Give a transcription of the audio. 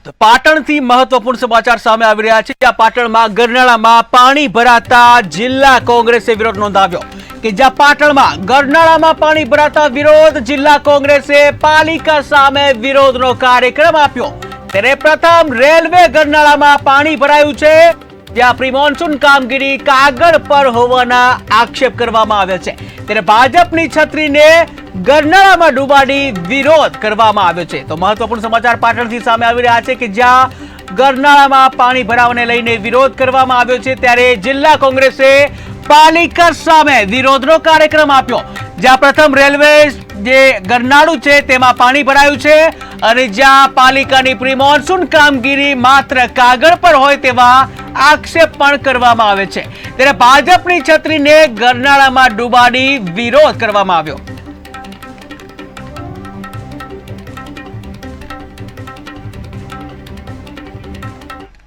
તો પાટણથી મહત્વપૂર્ણ સમાચાર સામે આવી રહ્યા છે। જ્યાં પાટણમાં ગરનાળામાં પાણી ભરાતા જિલ્લા કોંગ્રેસે વિરોધ નોંધાવ્યો કે જ્યાં પાટણમાં ગરનાળામાં પાણી ભરાતા વિરોધ જિલ્લા કોંગ્રેસે પાલિકા સામે વિરોધનો કાર્યક્રમ આપ્યો। ત્યારે પ્રથમ રેલવે ગરનાળામાં પાણી ભરાયું છે, જ્યાં પ્રી મોન્સૂન કામગીરી કાગળ પર હોવાના આક્ષેપ કરવામાં આવ્યા છે। ત્યારે ભાજપની છત્રીને ગરનાળામાં ડૂબાડી વિરોધ કરવામાં આવ્યો છે। તો મહત્વપૂર્ણ સમાચાર પાટણથી સામે આવી રહ્યા છે કે જ્યાં ગરનાળામાં પાણી ભરાવાને લઈને વિરોધ કરવામાં આવ્યો છે, ત્યારે જિલ્લા કોંગ્રેસે પાલિકા સામે વિરોધનો કાર્યક્રમ આપ્યો। જ્યાં પ્રથમ રેલવે જે ગરનાળું છે તેમાં પાણી ભરાયું છે અને જ્યાં પાલિકાની પ્રી મોન્સૂન કામગીરી માત્ર કાગળ પર હોય તેવા આક્ષેપ પણ કરવામાં આવે છે। ત્યારે ભાજપની છત્રીને ગરનાળામાં ડૂબાડી વિરોધ કરવામાં આવ્યો।